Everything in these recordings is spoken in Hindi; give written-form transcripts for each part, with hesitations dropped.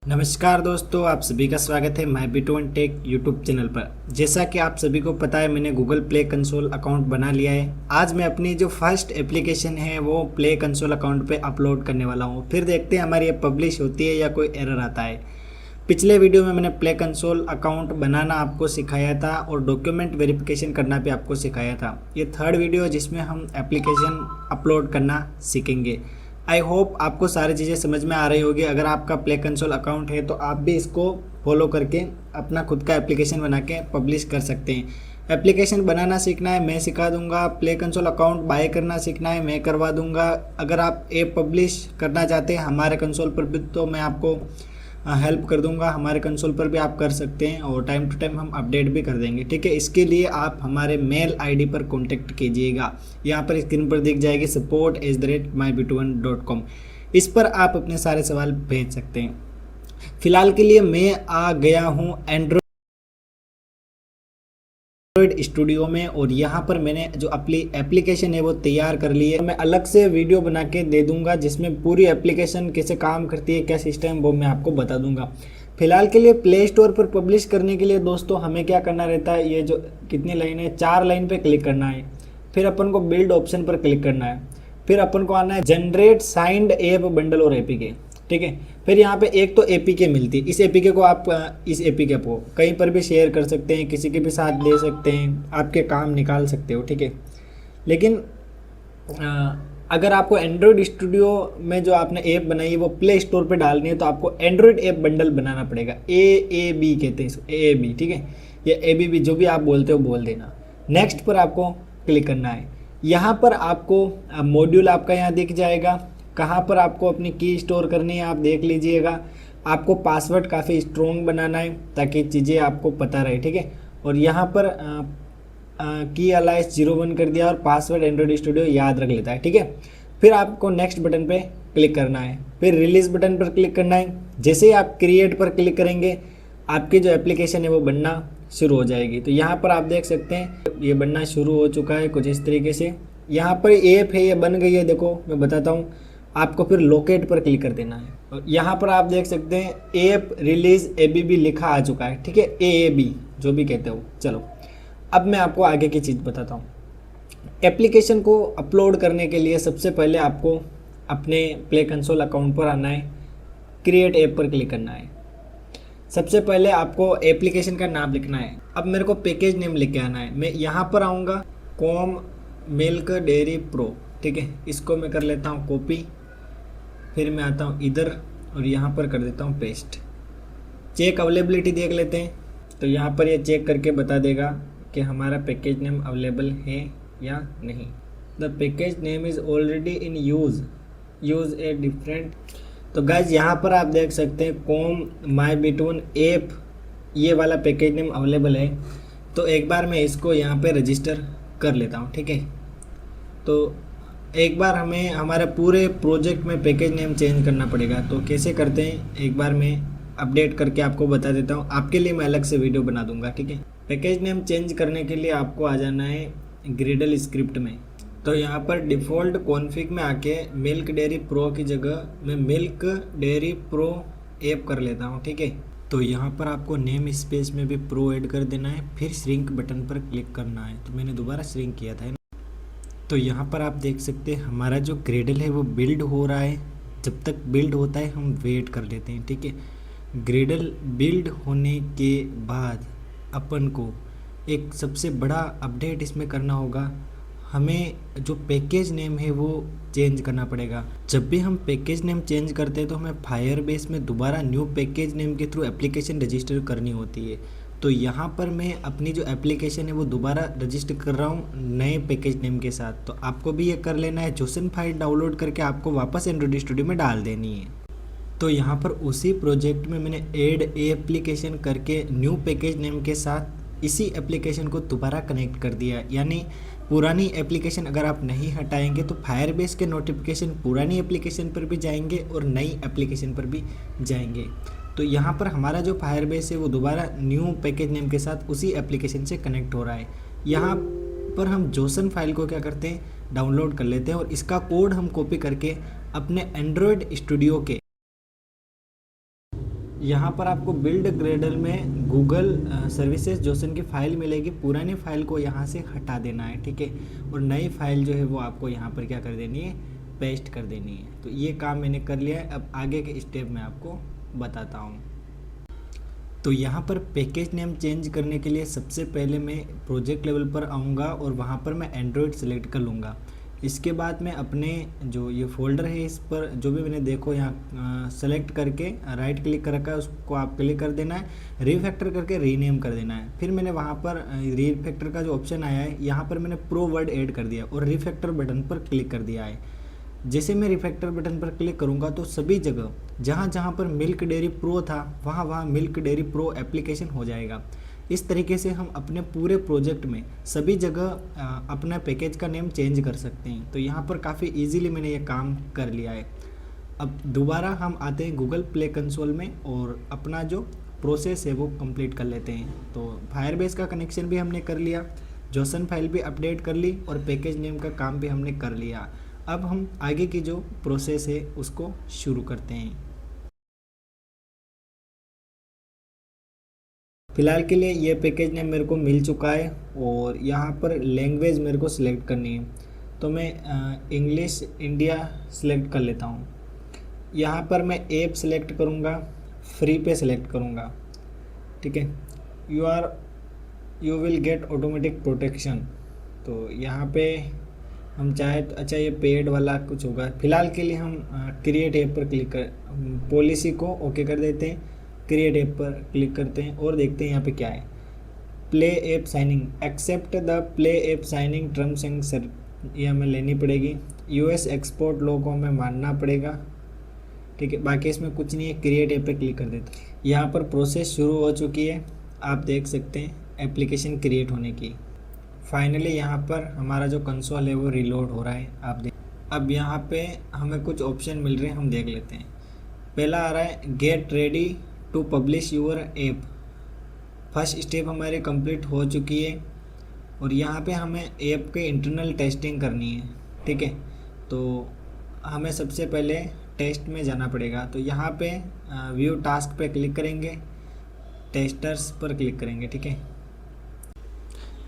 नमस्कार दोस्तों, आप सभी का स्वागत है my between take YouTube channel पर। जैसा कि आप सभी को पता है, मैंने गूगल प्ले कंसोल अकाउंट बना लिया है। आज मैं अपनी जो फर्स्ट एप्लीकेशन है वो प्ले कंसोल अकाउंट पे अपलोड करने वाला हूँ। फिर देखते हैं हमारी ये पब्लिश होती है या कोई एरर आता है। पिछले वीडियो में मैंने प्ले कंसोल अकाउंट बनाना आपको सिखाया था और डॉक्यूमेंट वेरिफिकेशन करना भी आपको सिखाया था। ये थर्ड वीडियो है जिसमें हम एप्लीकेशन अपलोड करना सीखेंगे। आई होप आपको सारी चीज़ें समझ में आ रही होगी। अगर आपका प्ले कंसोल अकाउंट है तो आप भी इसको फॉलो करके अपना खुद का एप्लीकेशन बना के पब्लिश कर सकते हैं। एप्लीकेशन बनाना सीखना है, मैं सिखा दूंगा। प्ले कंसोल अकाउंट बाय करना सीखना है, मैं करवा दूंगा। अगर आप ऐप पब्लिश करना चाहते हैं हमारे कंसोल पर भी तो मैं आपको हेल्प कर दूंगा। हमारे कंसोल पर भी आप कर सकते हैं और टाइम टू टाइम हम अपडेट भी कर देंगे, ठीक है। इसके लिए आप हमारे मेल आईडी पर कांटेक्ट कीजिएगा। यहाँ पर स्क्रीन पर दिख जाएगी support@mybit1.com। इस पर आप अपने सारे सवाल भेज सकते हैं। फिलहाल के लिए मैं आ गया हूँ एंड्रॉयड स्टूडियो में और यहाँ पर मैंने जो अपनी एप्लीकेशन है वो तैयार कर ली है। मैं अलग से वीडियो बना के दे दूंगा जिसमें पूरी एप्लीकेशन कैसे काम करती है, क्या सिस्टम, वो मैं आपको बता दूंगा। फिलहाल के लिए प्ले स्टोर पर पब्लिश करने के लिए दोस्तों हमें क्या करना रहता है, ये जो कितनी लाइन है, 4 लाइन पे क्लिक करना है। फिर अपन को बिल्ड ऑप्शन पर क्लिक करना है। फिर अपन को आना है जनरेट साइंड ऐप बंडल और एपीके, ठीक है। फिर यहाँ पे एक तो एपीके मिलती है। इस एपीके को आप इस एपीके को कहीं पर भी शेयर कर सकते हैं, किसी के भी साथ दे सकते हैं, आपके काम निकाल सकते हो, ठीक है। लेकिन अगर आपको एंड्रॉयड स्टूडियो में जो आपने ऐप बनाई है वो प्ले स्टोर पे डालनी है तो आपको एंड्रॉयड ऐप बंडल बनाना पड़ेगा। AAB कहते हैं इसको, AAB, ठीक है। या ABB जो भी आप बोलते हो बोल देना। नेक्स्ट पर आपको क्लिक करना है। यहाँ पर आपको मॉड्यूल आपका यहाँ दिख जाएगा। कहाँ पर आपको अपनी की स्टोर करनी है आप देख लीजिएगा। आपको पासवर्ड काफ़ी स्ट्रॉन्ग बनाना है ताकि चीज़ें आपको पता रहे, ठीक है। और यहाँ पर की अलाइस 01 कर दिया और पासवर्ड एंड्रॉयड स्टूडियो याद रख लेता है, ठीक है। फिर आपको नेक्स्ट बटन पे क्लिक करना है। फिर रिलीज बटन पर क्लिक करना है। जैसे ही आप क्रिएट पर क्लिक करेंगे आपकी जो एप्लीकेशन है वो बनना शुरू हो जाएगी। तो यहाँ पर आप देख सकते हैं ये बनना शुरू हो चुका है कुछ इस तरीके से। यहाँ पर ऐप है, ये बन गई है, देखो मैं बताता हूँ आपको। फिर लोकेट पर क्लिक कर देना है और यहाँ पर आप देख सकते हैं ऐप रिलीज ABB लिखा आ चुका है, ठीक है। AAB जो भी कहते हो। चलो अब मैं आपको आगे की चीज़ बताता हूँ। एप्लीकेशन को अपलोड करने के लिए सबसे पहले आपको अपने प्ले कंसोल अकाउंट पर आना है। क्रिएट ऐप पर क्लिक करना है। सबसे पहले आपको एप्लीकेशन का नाम लिखना है। अब मेरे को पैकेज नेम लेके आना है। मैं यहाँ पर आऊँगा कॉम मिल्क डेयरी प्रो, ठीक है। इसको मैं कर लेता हूँ कॉपी। फिर मैं आता हूँ इधर और यहाँ पर कर देता हूँ पेस्ट। चेक अवेलेबिलिटी देख लेते हैं। तो यहाँ पर ये चेक करके बता देगा कि हमारा पैकेज नेम अवेलेबल है या नहीं। The package name is already in use a different. तो गाइज यहाँ पर आप देख सकते हैं कॉम माई बिटवन ऐप, ये वाला पैकेज नेम अवेलेबल है। तो एक बार मैं इसको यहाँ पे रजिस्टर कर लेता हूँ, ठीक है। तो एक बार हमें हमारे पूरे प्रोजेक्ट में पैकेज नेम चेंज करना पड़ेगा। तो कैसे करते हैं एक बार मैं अपडेट करके आपको बता देता हूँ। आपके लिए मैं अलग से वीडियो बना दूंगा, ठीक है। पैकेज नेम चेंज करने के लिए आपको आ जाना है ग्रेडल स्क्रिप्ट में। तो यहाँ पर डिफ़ॉल्ट कॉन्फ़िग में आके मिल्क डेयरी प्रो की जगह मैं मिल्क डेयरी प्रो ऐप कर लेता हूँ, ठीक है। तो यहाँ पर आपको नेम स्पेस में भी प्रो ऐड कर देना है। फिर श्रिंक बटन पर क्लिक करना है। तो मैंने दोबारा श्रिंक किया था। तो यहाँ पर आप देख सकते हैं हमारा जो ग्रेडल है वो बिल्ड हो रहा है। जब तक बिल्ड होता है हम वेट कर लेते हैं, ठीक है। ग्रेडल बिल्ड होने के बाद अपन को एक सबसे बड़ा अपडेट इसमें करना होगा। हमें जो पैकेज नेम है वो चेंज करना पड़ेगा। जब भी हम पैकेज नेम चेंज करते हैं तो हमें फायरबेस में दोबारा न्यू पैकेज नेम के थ्रू एप्लीकेशन रजिस्टर करनी होती है। तो यहाँ पर मैं अपनी जो एप्लीकेशन है वो दोबारा रजिस्टर कर रहा हूँ नए पैकेज नेम के साथ। तो आपको भी ये कर लेना है। जोसन फाइल डाउनलोड करके आपको वापस एंड्रॉयड स्टूडियो में डाल देनी है। तो यहाँ पर उसी प्रोजेक्ट में मैंने ऐड एप्लीकेशन करके न्यू पैकेज नेम के साथ इसी एप्लीकेशन को दोबारा कनेक्ट कर दिया। यानी पुरानी एप्लीकेशन अगर आप नहीं हटाएंगे तो फायरबेस के नोटिफिकेशन पुरानी एप्लीकेशन पर भी जाएंगे और नई एप्लीकेशन पर भी जाएंगे। तो यहाँ पर हमारा जो फायरबेस है वो दोबारा न्यू पैकेज नेम के साथ उसी एप्लीकेशन से कनेक्ट हो रहा है। यहाँ पर हम जोसन फाइल को क्या करते हैं, डाउनलोड कर लेते हैं और इसका कोड हम कॉपी करके अपने एंड्रॉयड स्टूडियो के यहाँ पर आपको बिल्ड ग्रेडर में गूगल सर्विसेज जोसन की फ़ाइल मिलेगी। पुरानी फ़ाइल को यहाँ से हटा देना है, ठीक है। और नई फ़ाइल जो है वो आपको यहाँ पर क्या कर देनी है, पेस्ट कर देनी है। तो ये काम मैंने कर लिया है। अब आगे के स्टेप मैं आपको बताता हूँ। तो यहाँ पर पैकेज नेम चेंज करने के लिए सबसे पहले मैं प्रोजेक्ट लेवल पर आऊँगा और वहाँ पर मैं एंड्रॉयड सेलेक्ट कर लूँगा। इसके बाद मैं अपने जो ये फोल्डर है इस पर जो भी मैंने देखो यहाँ सेलेक्ट करके राइट क्लिक कर रखा है, उसको आप क्लिक कर देना है, रीफैक्टर करके रीनेम कर देना है। फिर मैंने वहाँ पर रीफैक्टर का जो ऑप्शन आया है यहाँ पर मैंने प्रो वर्ड ऐड कर दिया और रीफैक्टर बटन पर क्लिक कर दिया है। जैसे मैं रिफैक्टर बटन पर क्लिक करूंगा तो सभी जगह जहां जहां पर मिल्क डेयरी प्रो था वहां वहां मिल्क डेयरी प्रो एप्लीकेशन हो जाएगा। इस तरीके से हम अपने पूरे प्रोजेक्ट में सभी जगह अपना पैकेज का नेम चेंज कर सकते हैं। तो यहाँ पर काफ़ी इजीली मैंने ये काम कर लिया है। अब दोबारा हम आते हैं गूगल प्ले कंसोल में और अपना जो प्रोसेस है वो कंप्लीट कर लेते हैं। तो फायरबेस का कनेक्शन भी हमने कर लिया, जोसन फाइल भी अपडेट कर ली और पैकेज नेम का काम भी हमने कर लिया। अब हम आगे की जो प्रोसेस है उसको शुरू करते हैं। फ़िलहाल के लिए ये पैकेज नेम मेरे को मिल चुका है और यहाँ पर लैंग्वेज मेरे को सिलेक्ट करनी है। तो मैं इंग्लिश इंडिया सिलेक्ट कर लेता हूँ। यहाँ पर मैं ऐप सिलेक्ट करूँगा, फ्री पे सिलेक्ट करूँगा, ठीक है। You will get automatic protection. तो यहाँ पे हम चाहे तो अच्छा ये पेड वाला कुछ होगा। फिलहाल के लिए हम क्रिएट ऐप पर क्लिक कर पॉलिसी को ओके कर देते हैं, क्रिएट ऐप पर क्लिक करते हैं और देखते हैं यहाँ पे क्या है। Play app signing, accept the play app signing terms and sir, ये हमें लेनी पड़ेगी। यूएस एक्सपोर्ट लॉ को हमें मानना पड़ेगा, ठीक है। बाकी इसमें कुछ नहीं है, क्रिएट ऐप पे क्लिक कर देते हैं। यहाँ पर प्रोसेस शुरू हो चुकी है, आप देख सकते हैं एप्लीकेशन क्रिएट होने की। फाइनली यहाँ पर हमारा जो कंसोल है वो रिलोड हो रहा है, आप देख। अब यहाँ पे हमें कुछ ऑप्शन मिल रहे हैं, हम देख लेते हैं। पहला आ रहा है get ready to publish your app. First step हमारी कंप्लीट हो चुकी है और यहाँ पे हमें ऐप के इंटरनल टेस्टिंग करनी है, ठीक है। तो हमें सबसे पहले टेस्ट में जाना पड़ेगा। तो यहाँ पे व्यू टास्क पे क्लिक करेंगे, टेस्टर्स पर क्लिक करेंगे, ठीक है।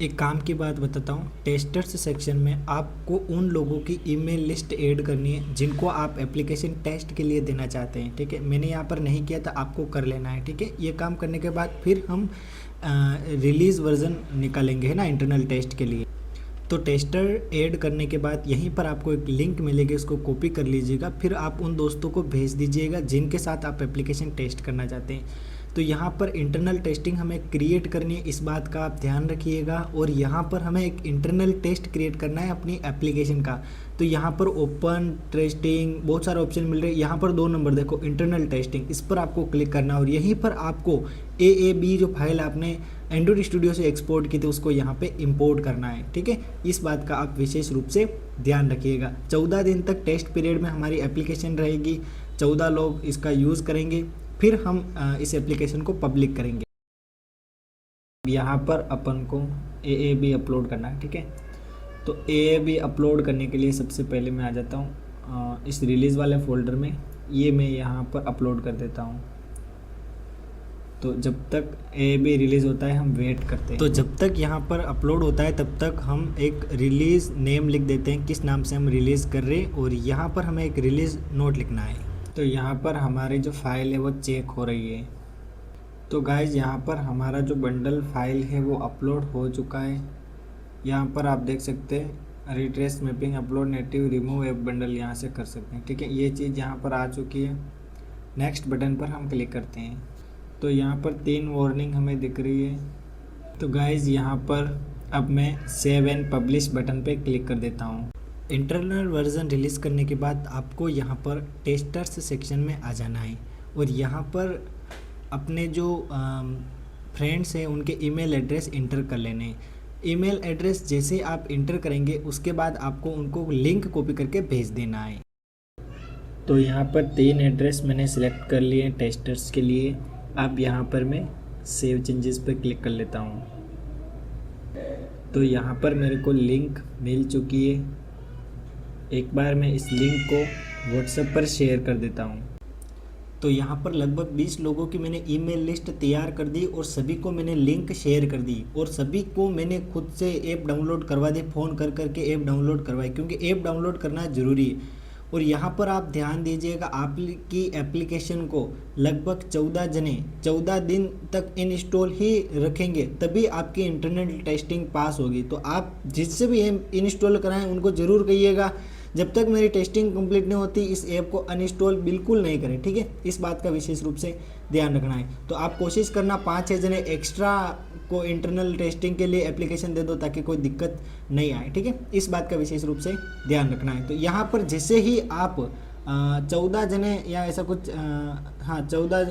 एक काम की बात बताता हूँ, टेस्टर्स सेक्शन में आपको उन लोगों की ईमेल लिस्ट ऐड करनी है जिनको आप एप्लीकेशन टेस्ट के लिए देना चाहते हैं, ठीक है। मैंने यहाँ पर नहीं किया था, आपको कर लेना है, ठीक है। ये काम करने के बाद फिर हम रिलीज़ वर्जन निकालेंगे, है ना, इंटरनल टेस्ट के लिए। तो टेस्टर ऐड करने के बाद यहीं पर आपको एक लिंक मिलेगी, उसको कॉपी कर लीजिएगा, फिर आप उन दोस्तों को भेज दीजिएगा जिनके साथ आप एप्लीकेशन टेस्ट करना चाहते हैं। तो यहाँ पर इंटरनल टेस्टिंग हमें क्रिएट करनी है, इस बात का आप ध्यान रखिएगा। और यहाँ पर हमें एक इंटरनल टेस्ट क्रिएट करना है अपनी एप्लीकेशन का। तो यहाँ पर ओपन टेस्टिंग बहुत सारे ऑप्शन मिल रहे हैं। यहाँ पर 2 नंबर देखो इंटरनल टेस्टिंग, इस पर आपको क्लिक करना और यहीं पर आपको AAB जो फाइल आपने एंड्रॉइड स्टूडियो से एक्सपोर्ट की थी उसको यहाँ पे इंपोर्ट करना है, ठीक है। इस बात का आप विशेष रूप से ध्यान रखिएगा। 14 दिन तक टेस्ट पीरियड में हमारी एप्लीकेशन रहेगी, 14 लोग इसका यूज़ करेंगे, फिर हम इस एप्लीकेशन को पब्लिक करेंगे। यहाँ पर अपन को AAB अपलोड करना है, ठीक है। तो AAB अपलोड करने के लिए सबसे पहले मैं आ जाता हूँ इस रिलीज़ वाले फोल्डर में, ये मैं यहाँ पर अपलोड कर देता हूँ। तो जब तक AAB रिलीज़ होता है हम वेट करते हैं। तो जब तक यहाँ पर अपलोड होता है तब तक हम एक रिलीज़ नेम लिख देते हैं, किस नाम से हम रिलीज़ कर रहे हैं, और यहाँ पर हमें एक रिलीज़ नोट लिखना है। तो यहाँ पर हमारी जो फाइल है वो चेक हो रही है। तो गाइज यहाँ पर हमारा जो बंडल फाइल है वो अपलोड हो चुका है। यहाँ पर आप देख सकते हैं retrace mapping upload native remove app bundle यहाँ से कर सकते हैं, ठीक है। ये चीज़ यहाँ पर आ चुकी है। नेक्स्ट बटन पर हम क्लिक करते हैं तो यहाँ पर 3 वार्निंग हमें दिख रही है। तो गाइज यहाँ पर अब मैं सेव एंड पब्लिश बटन पे क्लिक कर देता हूँ। इंटरनल वर्जन रिलीज़ करने के बाद आपको यहाँ पर टेस्टर्स सेक्शन में आ जाना है और यहाँ पर अपने जो फ्रेंड्स हैं उनके ईमेल एड्रेस इंटर कर लेने हैं। ईमेल एड्रेस जैसे आप इंटर करेंगे उसके बाद आपको उनको लिंक कॉपी करके भेज देना है। तो यहाँ पर 3 एड्रेस मैंने सेलेक्ट कर लिए हैं टेस्टर्स के लिए। अब यहाँ पर मैं सेव चेंजेस पर क्लिक कर लेता हूँ। तो यहाँ पर मेरे को लिंक मिल चुकी है। एक बार मैं इस लिंक को व्हाट्सएप पर शेयर कर देता हूँ। तो यहाँ पर लगभग 20 लोगों की मैंने ईमेल लिस्ट तैयार कर दी और सभी को मैंने लिंक शेयर कर दी और सभी को मैंने खुद से ऐप डाउनलोड करवा दी, फ़ोन कर करके ऐप डाउनलोड करवाई, क्योंकि ऐप डाउनलोड करना ज़रूरी है। और यहाँ पर आप ध्यान दीजिएगा, आपकी एप्लीकेशन को लगभग 14 जने 14 दिन तक इंस्टॉल ही रखेंगे, तभी आपकी इंटरनेट टेस्टिंग पास होगी। तो आप जिससे भी इंस्टॉल कराएं उनको ज़रूर कहिएगा जब तक मेरी टेस्टिंग कंप्लीट नहीं होती इस ऐप को अनइंस्टॉल बिल्कुल नहीं करें, ठीक है। इस बात का विशेष रूप से ध्यान रखना है। तो आप कोशिश करना 5-6 जने एक्स्ट्रा को इंटरनल टेस्टिंग के लिए एप्लीकेशन दे दो ताकि कोई दिक्कत नहीं आए, ठीक है। इस बात का विशेष रूप से ध्यान रखना है। तो यहाँ पर जैसे ही आप 14 जने या ऐसा कुछ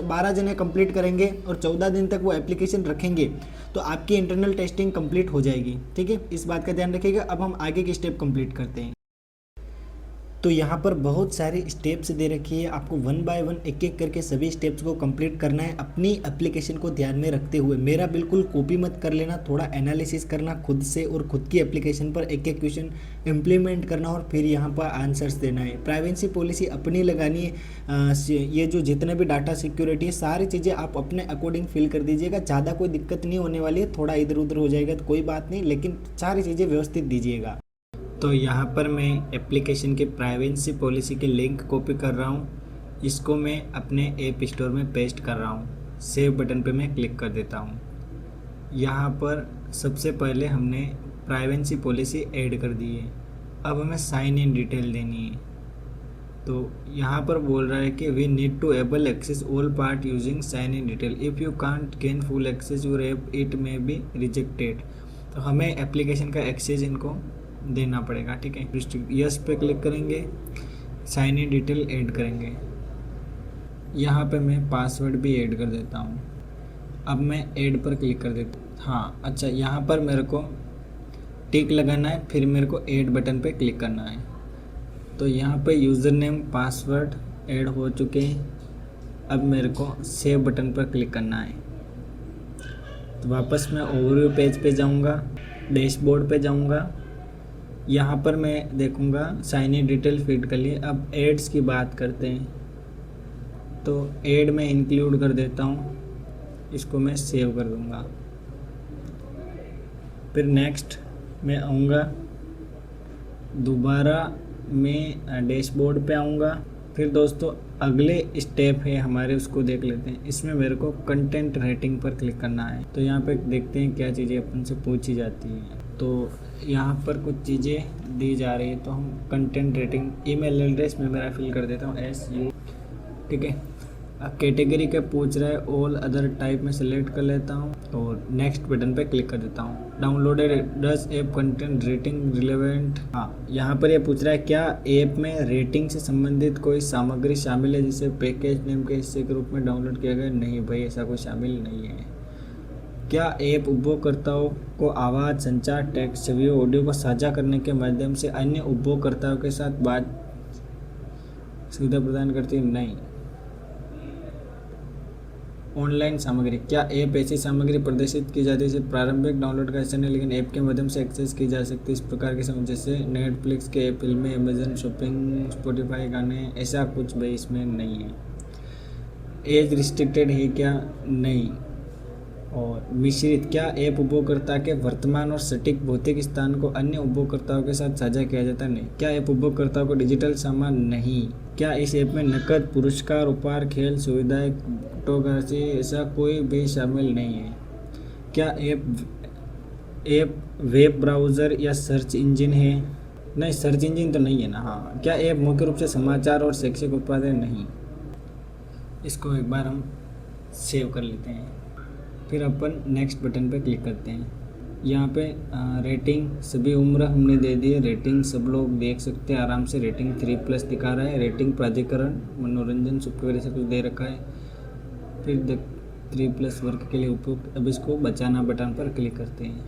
12 जने कंप्लीट करेंगे और 14 दिन तक वो एप्लीकेशन रखेंगे तो आपकी इंटरनल टेस्टिंग कंप्लीट हो जाएगी, ठीक है। इस बात का ध्यान रखिएगा। अब हम आगे की स्टेप कंप्लीट करते हैं। तो यहाँ पर बहुत सारे स्टेप्स दे रखी है, आपको 1 बाय 1 एक एक करके सभी स्टेप्स को कंप्लीट करना है अपनी एप्लीकेशन को ध्यान में रखते हुए। मेरा बिल्कुल कॉपी मत कर लेना, थोड़ा एनालिसिस करना खुद से और खुद की एप्लीकेशन पर एक एक क्वेश्चन इम्प्लीमेंट करना और फिर यहाँ पर आंसर्स देना है। प्राइवेसी पॉलिसी अपनी लगानी है। ये जो जितने भी डाटा सिक्योरिटी है सारी चीज़ें आप अपने अकॉर्डिंग फिल कर दीजिएगा। ज़्यादा कोई दिक्कत नहीं होने वाली है, थोड़ा इधर उधर हो जाएगा तो कोई बात नहीं, लेकिन सारी चीज़ें व्यवस्थित दीजिएगा। तो यहाँ पर मैं एप्लीकेशन के प्राइवेसी पॉलिसी के लिंक कॉपी कर रहा हूँ, इसको मैं अपने ऐप स्टोर में पेस्ट कर रहा हूँ। सेव बटन पे मैं क्लिक कर देता हूँ। यहाँ पर सबसे पहले हमने प्राइवेसी पॉलिसी ऐड कर दी है, अब हमें साइन इन डिटेल देनी है। तो यहाँ पर बोल रहा है कि we need to able access all part using sign in detail, if you can't gain full access your app it may be rejected. तो हमें एप्लीकेशन का एक्सेस इनको देना पड़ेगा, ठीक है। यस पे क्लिक करेंगे, साइन इन डिटेल ऐड करेंगे। यहाँ पे मैं पासवर्ड भी ऐड कर देता हूँ। अब मैं ऐड पर क्लिक कर देता हूँ। हाँ अच्छा, यहाँ पर मेरे को टिक लगाना है, फिर मेरे को ऐड बटन पे क्लिक करना है। तो यहाँ पे यूज़र नेम पासवर्ड ऐड हो चुके हैं। अब मेरे को सेव बटन पर क्लिक करना है। तो वापस मैं ओवरव्यू पेज पे जाऊँगा, डैशबोर्ड पे जाऊँगा। यहाँ पर मैं देखूँगा साइन इन डिटेल फीड कर लिए। अब एड्स की बात करते हैं, तो एड में इंक्लूड कर देता हूँ, इसको मैं सेव कर दूँगा। फिर नेक्स्ट मैं आऊँगा, दोबारा मैं डैशबोर्ड पे आऊँगा। फिर दोस्तों अगले स्टेप है हमारे, उसको देख लेते हैं। इसमें मेरे को कंटेंट रेटिंग पर क्लिक करना है। तो यहाँ पे देखते हैं क्या चीज़ें अपन से पूछी जाती हैं। तो यहाँ पर कुछ चीज़ें दी जा रही है, तो हम कंटेंट रेटिंग ईमेल एड्रेस में मेरा फिल कर देता हूँ SU, ठीक है। अब कैटेगरी का पूछ रहा है, ऑल अदर टाइप में सेलेक्ट कर लेता हूँ और नेक्स्ट बटन पे क्लिक कर देता हूँ। Downloaded does app content rating relevant. हाँ, यहाँ पर ये पूछ रहा है क्या ऐप में रेटिंग से संबंधित कोई सामग्री शामिल है जिसे पैकेज नेम के हिस्से के रूप में डाउनलोड किया गया। नहीं भाई, ऐसा कोई शामिल नहीं है। क्या ऐप उपयोगकर्ताओं को आवाज़, संचार, टेक्स्ट, छवियों, ऑडियो को साझा करने के माध्यम से अन्य उपयोगकर्ताओं के साथ बात सुविधा प्रदान करती है। नहीं। ऑनलाइन सामग्री, क्या ऐप ऐसी सामग्री प्रदर्शित की जाती है जिसे प्रारंभिक डाउनलोड का हिस्सा नहीं लेकिन ऐप के माध्यम से एक्सेस की जा सकती है। इस प्रकार की सामग्री जैसे नेटफ्लिक्स के ऐप, फिल्में, अमेजन शॉपिंग, स्पॉटिफाई गाने, ऐसा कुछ भाई इसमें नहीं है। एज रिस्ट्रिक्टेड है क्या? नहीं। और मिश्रित, क्या ऐप उपयोगकर्ता के वर्तमान और सटीक भौतिक स्थान को अन्य उपयोगकर्ताओं के साथ साझा किया जाता है? नहीं। क्या ऐप उपयोगकर्ताओं को डिजिटल सामान? नहीं। क्या इस ऐप में नकद, पुरस्कार, उपहार, खेल, सुविधाएं, फोटोग्राफी ऐसा कोई भी शामिल नहीं है? क्या ऐप वेब ब्राउज़र या सर्च इंजन है? नहीं, सर्च इंजन तो नहीं है ना। हाँ। क्या ऐप मुख्य रूप से समाचार और शैक्षिक उत्पाद है? नहीं। इसको एक बार हम सेव कर लेते हैं, फिर अपन नेक्स्ट बटन पे क्लिक करते हैं। यहाँ पे रेटिंग सभी उम्र हमने दे दी है, रेटिंग सब लोग देख सकते हैं आराम से। रेटिंग 3+ दिखा रहा है। रेटिंग प्राधिकरण मनोरंजन सॉफ्टवेयर से कुछ दे रखा है। फिर 3+ वर्ग के लिए उपयुक्त। अब इसको बचाना बटन पर क्लिक करते हैं,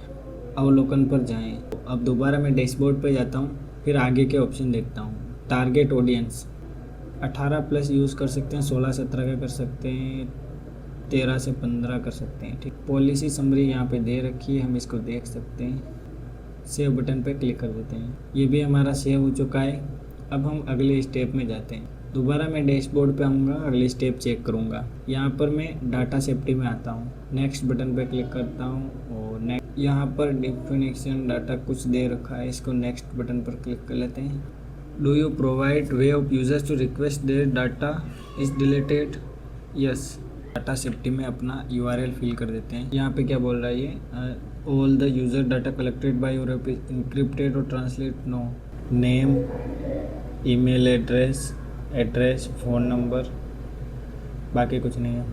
अवलोकन पर जाएं। अब दोबारा मैं डैशबोर्ड पे जाता हूँ, फिर आगे के ऑप्शन देखता हूँ। टारगेट ऑडियंस 18+ यूज़ कर सकते हैं, 16-17 का कर सकते हैं, 13 से 15 कर सकते हैं, ठीक। पॉलिसी समरी यहाँ पे दे रखी है, हम इसको देख सकते हैं। सेव बटन पे क्लिक कर देते हैं। ये भी हमारा सेव हो चुका है। अब हम अगले स्टेप में जाते हैं। दोबारा मैं डैशबोर्ड पे आऊँगा, अगली स्टेप चेक करूँगा। यहाँ पर मैं डाटा सेफ्टी में आता हूँ, नेक्स्ट बटन पे क्लिक करता हूँ और नेक्स्ट यहाँ पर डिफिनेशन डाटा कुछ दे रखा है, इसको नेक्स्ट बटन पर क्लिक कर लेते हैं। Do you provide way of users to request their data is deleted? Yes. Data safety में अपना URL फिल कर देते हैं। यहाँ पे क्या बोल रहा है ये, all the user data collected by your app is encrypted और translate no. Name, email address, phone number, बाकी कुछ नहीं है।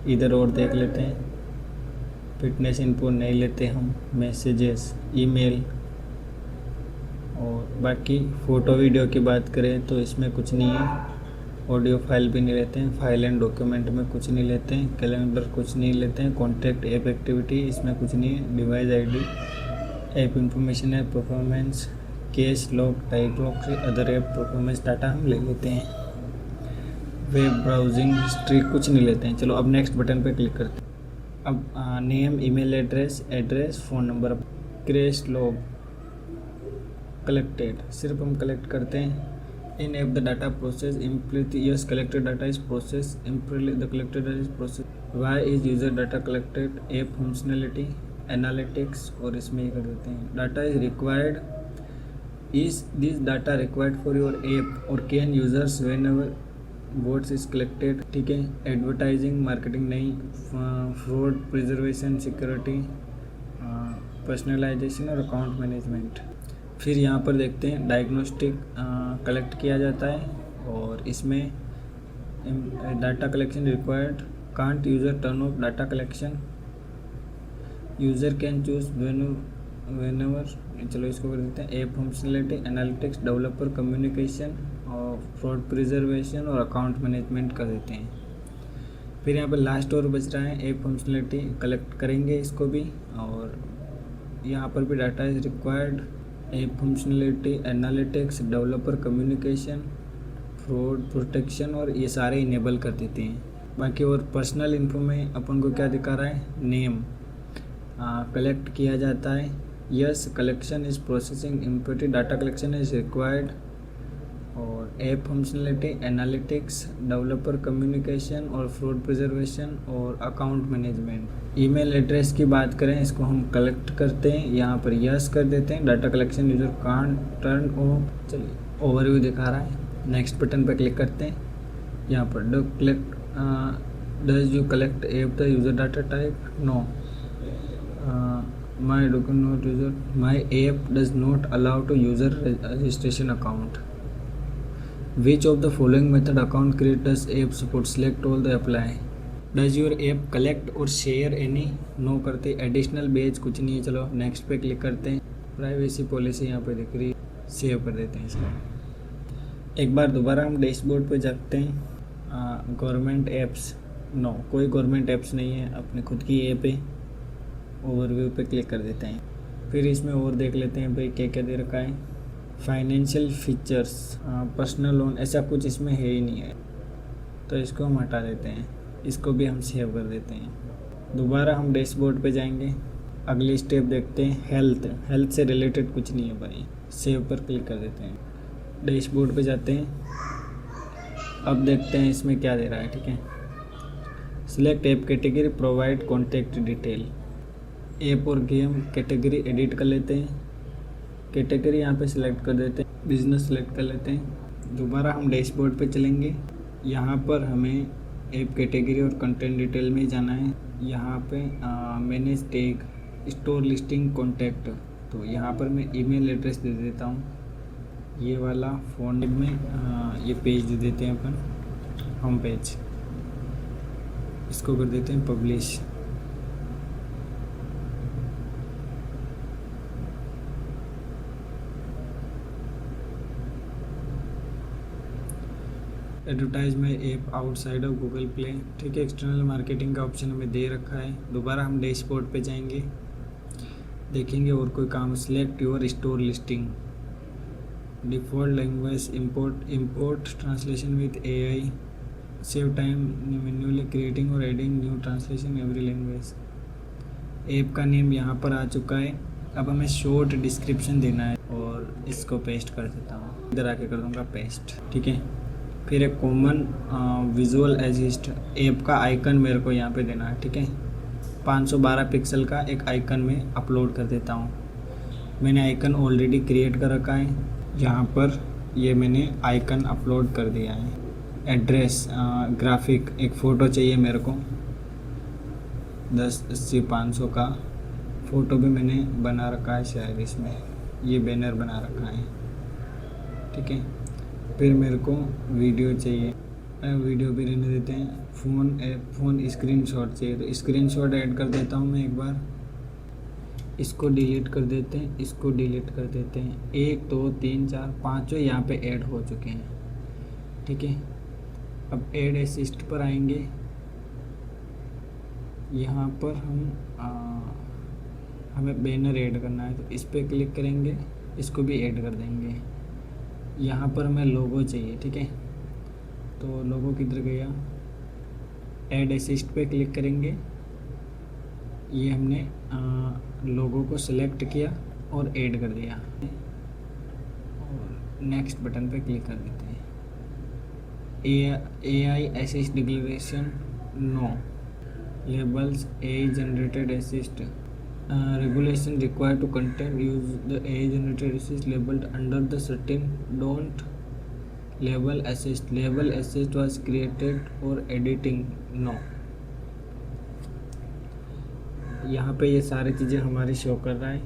इधर और देख लेते हैं, फिटनेस इनपुट नहीं लेते हम, मैसेजेस, ईमेल और बाकी फ़ोटो वीडियो की बात करें तो इसमें कुछ नहीं है। ऑडियो फाइल भी नहीं लेते हैं, फाइल एंड डॉक्यूमेंट में कुछ नहीं लेते हैं, कैलेंडर कुछ नहीं लेते हैं, कॉन्टैक्ट ऐप एक्टिविटी इसमें कुछ नहीं है, डिवाइस ID, ऐप इंफॉर्मेशन है, performance, case log, type log, other app performance data हम ले लेते हैं। वेब ब्राउजिंग हिस्ट्री कुछ नहीं लेते हैं। चलो अब नेक्स्ट बटन पे क्लिक करते हैं। अब name, email address, phone number, case log collected सिर्फ हम कलेक्ट करते हैं। In app the data process complete yes collected data is process complete the collected data is process. Why is user data collected, app functionality, analytics और इसमें ये कर देते हैं। Data is required, is this data required for your app और can users whenever what's is collected. ठीक है। एडवर्टाइजिंग, मार्केटिंग नहीं, फ्रॉड प्रिजर्वेशन, सिक्योरिटी, पर्सनलाइजेशन और अकाउंट मैनेजमेंट। फिर यहाँ पर देखते हैं डायग्नोस्टिक कलेक्ट किया जाता है और इसमें data collection required, can't user turn off data collection, user can choose whenever. चलो इसको कर देते हैं। App functionality, analytics, developer communication और फ्रॉड प्रिजर्वेशन और अकाउंट मैनेजमेंट कर देते हैं। फिर यहाँ पर लास्ट और बच रहा है ऐप फंक्शनलिटी, कलेक्ट करेंगे इसको भी और यहाँ पर भी data is required, app functionality, analytics, developer communication, fraud protection और ये सारे इनेबल कर देते हैं। बाकी और पर्सनल इन्फो में अपन को क्या दिखा रहा है, नेम कलेक्ट किया जाता है, yes collection is processing imported, data collection is required और app functionality, analytics, developer communication और फ्रॉड प्रिजर्वेशन और अकाउंट मैनेजमेंट। ईमेल एड्रेस की बात करें, इसको हम कलेक्ट करते हैं, यहाँ पर यस कर देते हैं। Data collection user can't turn off, चलिए ओवरव्यू दिखा रहा है। नेक्स्ट बटन पर क्लिक करते हैं। यहाँ पर does you collect app the user data type, no. My document not user, my app does not allow to user registration account. Which of the following method account create does app support? Select all the apply. Does your app collect or share any? No करते। एडिशनल बेज कुछ नहीं है। चलो नेक्स्ट पे क्लिक करते हैं। प्राइवेसी पॉलिसी यहाँ पे दिख रही है, सेव कर देते हैं इसको। एक बार दोबारा हम डैशबोर्ड पे जाते हैं। गवर्नमेंट ऐप्स, नो कोई गवर्नमेंट ऐप्स नहीं है, अपने खुद की ऐप है। ओवरव्यू पे क्लिक कर देते हैं। फिर इसमें और देख लेते हैं भाई क्या क्या दे रखा है। फाइनेंशियल फीचर्स, पर्सनल लोन, ऐसा कुछ इसमें है ही नहीं है, तो इसको हम हटा देते हैं। इसको भी हम सेव कर देते हैं। दोबारा हम डैशबोर्ड पे जाएंगे, अगली स्टेप देखते हैं। हेल्थ से रिलेटेड कुछ नहीं है भाई, सेव पर क्लिक कर देते हैं। डैशबोर्ड पे जाते हैं। अब देखते हैं इसमें क्या दे रहा है। ठीक है। Select app category, provide contact detail. App और गेम कैटेगरी एडिट कर लेते हैं। कैटेगरी यहाँ पे सिलेक्ट कर देते हैं, बिजनेस सेलेक्ट कर लेते हैं। दोबारा हम डैशबोर्ड पे चलेंगे। यहाँ पर हमें ऐप कैटेगरी और कंटेंट डिटेल में जाना है। यहाँ पे manage tag, store listing, contact, तो यहाँ पर मैं ईमेल एड्रेस दे देता हूँ, ये वाला। फ़ोन में ये पेज दे देते हैं अपन, होम पेज, इसको कर देते हैं पब्लिश। एडवर्टाइज में app outside of Google play. ठीक है। एक्सटर्नल मार्केटिंग का ऑप्शन हमें दे रखा है। दोबारा हम डैशबोर्ड पे जाएंगे, देखेंगे और कोई काम। Select your store listing, default language, import translation with AI, save time manually creating और adding new translation every language. App का नेम यहाँ पर आ चुका है। अब हमें शॉर्ट डिस्क्रिप्शन देना है और इसको पेस्ट कर देता हूँ। इधर आके कर दूँगा पेस्ट। ठीक है। फिर एक कॉमन विजुअल असिस्ट ऐप का आइकन मेरे को यहाँ पे देना है, ठीक है। 512 पिक्सल का एक आइकन में अपलोड कर देता हूँ। मैंने आइकन ऑलरेडी क्रिएट कर रखा है, यहाँ पर ये मैंने आइकन अपलोड कर दिया है। एड्रेस ग्राफिक एक फ़ोटो चाहिए मेरे को 10, 80, 500 का फ़ोटो भी मैंने बना रखा है शायद, इसमें ये बैनर बना रखा है, ठीक है। फिर मेरे को वीडियो चाहिए, वीडियो भी रहने देते हैं। फ़ोन स्क्रीनशॉट चाहिए तो स्क्रीनशॉट ऐड कर देता हूँ मैं एक बार। इसको डिलीट कर देते हैं, इसको डिलीट कर देते हैं। 1 2 3 4 5 यहाँ पे ऐड हो चुके हैं, ठीक है। अब ऐड असिस्ट पर आएंगे, यहाँ पर हमें बैनर ऐड करना है तो इस पर क्लिक करेंगे, इसको भी ऐड कर देंगे। यहाँ पर हमें लोगो चाहिए, ठीक है। तो लोगो किधर गया, ऐड असिस्ट पे क्लिक करेंगे। ये हमने लोगो को सिलेक्ट किया और ऐड कर दिया और नेक्स्ट बटन पे क्लिक कर देते हैं। AI assist declaration no, labels AI generated assist regulation required to content use the AI generated assist labeled under the certain don't label assist was created for editing no। यहाँ पे ये सारी चीज़ें हमारी शो कर रहा है,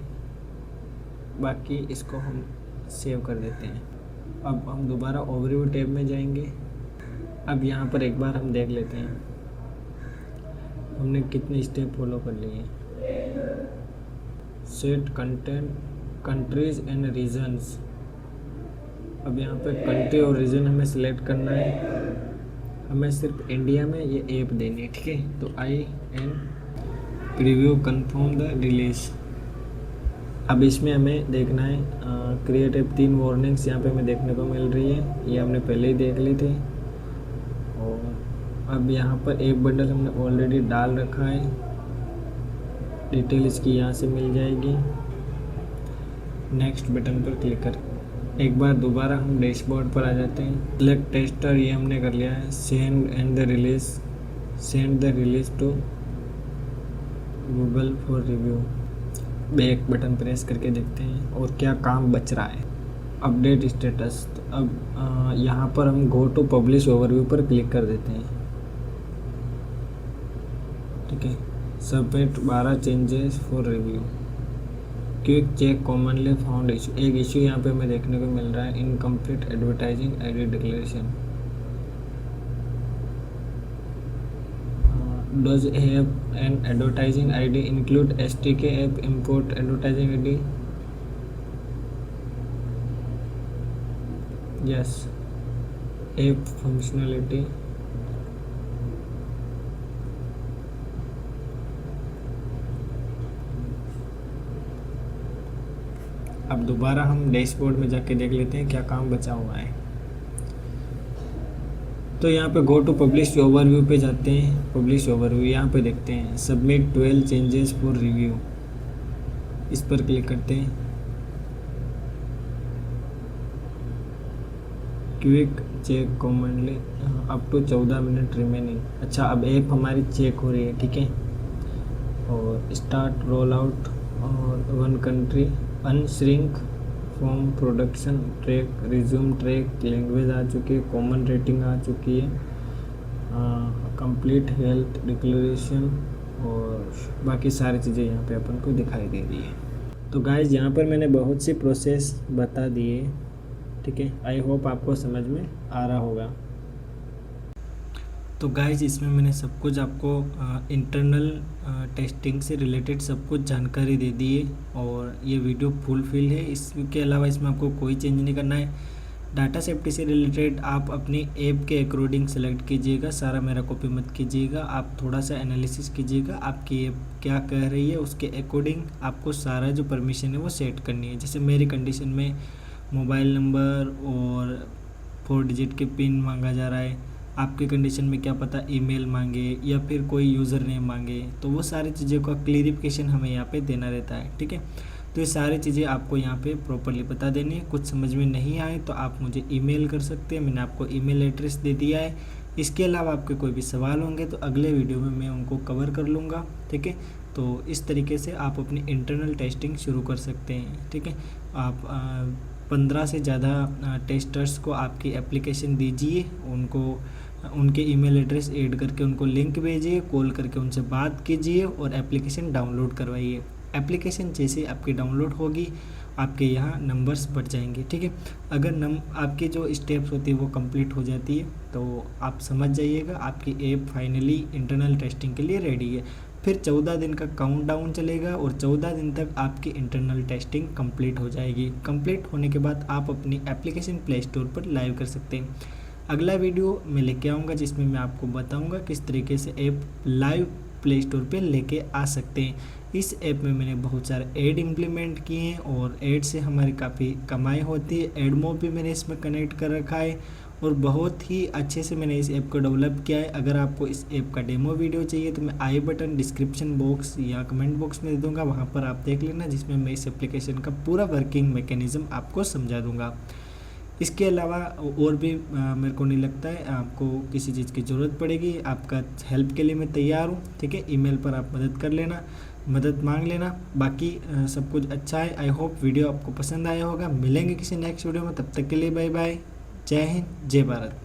बाकी इसको हम सेव कर देते हैं। अब हम दोबारा ओवरव्यू टैब में जाएंगे। अब यहाँ पर एक बार हम देख लेते हैं हमने कितने स्टेप फॉलो कर लिए। Set content countries and regions, अब यहाँ पे कंट्री और रीजन हमें सिलेक्ट करना है। हमें सिर्फ इंडिया में ये ऐप देनी है, ठीक है। तो I an preview confirm the release. अब इसमें हमें देखना है क्रिएट ऐप 3 वार्निंग्स यहाँ पे हमें देखने को मिल रही है, ये हमने पहले ही देख ली थी। और अब यहाँ पर एक बंडल हमने ऑलरेडी डाल रखा है, डिटेल इसकी यहाँ से मिल जाएगी। नेक्स्ट बटन पर क्लिक कर एक बार दोबारा हम डैशबोर्ड पर आ जाते हैं। सिलेक्ट टेस्टर ये हमने कर लिया है। Send the release to Google for review. Back button press करके देखते हैं और क्या काम बच रहा है। अपडेट स्टेटस, अब यहाँ पर हम गो टू पब्लिश ओवरव्यू पर क्लिक कर देते हैं, ठीक है। Submit 12 changes for review. Quick check commonly found issue, एक इशू यहाँ पे हमें देखने को मिल रहा है, incomplete advertising ID declaration. Does have an advertising ID include STK app import advertising ID, yes. App functionality, अब दोबारा हम डैशबोर्ड में जाके देख लेते हैं क्या काम बचा हुआ है। तो यहाँ पे गो टू पब्लिश ओवरव्यू पे जाते हैं। पब्लिश ओवरव्यू यहाँ पे देखते हैं सबमिट 12 चेंजेस फॉर रिव्यू, इस पर क्लिक करते हैं। Quick check commonly up to 14 minute remaining. अच्छा, अब ऐप हमारी चेक हो रही है, ठीक है। और स्टार्ट रोल आउट और 1 कंट्री अनश्रिंक form production track resume track language आ चुकी है, कॉमन रेटिंग आ चुकी है, कंप्लीट हेल्थ डिक्लेरेशन और बाकी सारी चीज़ें यहाँ पे अपन को दिखाई दे रही है। तो गाइस यहाँ पर मैंने बहुत सी प्रोसेस बता दिए, ठीक है। आई होप आपको समझ में आ रहा होगा। तो गाइज इसमें मैंने सब कुछ आपको इंटरनल टेस्टिंग से रिलेटेड सब कुछ जानकारी दे दी है और ये वीडियो फुलफिल है। इसके अलावा इसमें आपको कोई चेंज नहीं करना है। डाटा सेफ्टी से रिलेटेड आप अपनी ऐप के अकॉर्डिंग सेलेक्ट कीजिएगा, सारा मेरा कॉपी मत कीजिएगा। आप थोड़ा सा एनालिसिस कीजिएगा, आपकी ऐप क्या कह रही है उसके अकॉर्डिंग आपको सारा जो परमिशन है वो सेट करनी है। जैसे मेरी कंडीशन में मोबाइल नंबर और 4 डिजिट के पिन मांगा जा रहा है, आपके कंडीशन में क्या पता ईमेल मांगे या फिर कोई यूज़र नेम मांगे, तो वो सारी चीज़ों का क्लियरिफिकेशन हमें यहाँ पे देना रहता है, ठीक है। तो ये सारी चीज़ें आपको यहाँ पे प्रॉपरली बता देनी है। कुछ समझ में नहीं आए तो आप मुझे ईमेल कर सकते हैं, मैंने आपको ईमेल एड्रेस दे दिया है। इसके अलावा आपके कोई भी सवाल होंगे तो अगले वीडियो में मैं उनको कवर कर लूँगा, ठीक है। तो इस तरीके से आप अपनी इंटरनल टेस्टिंग शुरू कर सकते हैं, ठीक है। आप 15 से ज़्यादा टेस्टर्स को आपकी एप्लीकेशन दीजिए, उनको उनके ईमेल एड्रेस ऐड करके उनको लिंक भेजिए, कॉल करके उनसे बात कीजिए और एप्लीकेशन डाउनलोड करवाइए। एप्लीकेशन जैसे आपकी डाउनलोड होगी आपके यहाँ नंबर्स बढ़ जाएंगे, ठीक है। अगर आपकी जो स्टेप्स होती है वो कंप्लीट हो जाती है तो आप समझ जाइएगा आपकी ऐप फाइनली इंटरनल टेस्टिंग के लिए रेडी है। फिर 14 दिन का काउंटडाउन चलेगा और 14 दिन तक आपकी इंटरनल टेस्टिंग कंप्लीट हो जाएगी। कंप्लीट होने के बाद आप अपनी एप्लीकेशन प्ले स्टोर पर लाइव कर सकते हैं। अगला वीडियो मैं लेके आऊँगा जिसमें मैं आपको बताऊँगा किस तरीके से ऐप लाइव प्ले स्टोर पे लेके आ सकते हैं। इस ऐप में मैंने बहुत सारे ऐड इम्प्लीमेंट किए हैं और ऐड से हमारी काफ़ी कमाई होती है। एडमोब भी मैंने इसमें कनेक्ट कर रखा है और बहुत ही अच्छे से मैंने इस ऐप को डेवलप किया है। अगर आपको इस ऐप का डेमो वीडियो चाहिए तो मैं आई बटन डिस्क्रिप्शन बॉक्स या कमेंट बॉक्स में दे दूँगा, वहाँ पर आप देख लेना, जिसमें मैं इस एप्लीकेशन का पूरा वर्किंग मैकेनिज़्म आपको समझा दूँगा। इसके अलावा और भी मेरे को नहीं लगता है आपको किसी चीज़ की ज़रूरत पड़ेगी। आपका हेल्प के लिए मैं तैयार हूँ, ठीक है। ईमेल पर आप मदद कर लेना, मदद मांग लेना। बाकी सब कुछ अच्छा है। आई होप वीडियो आपको पसंद आया होगा। मिलेंगे किसी नेक्स्ट वीडियो में, तब तक के लिए बाय बाय। जय हिंद, जय भारत।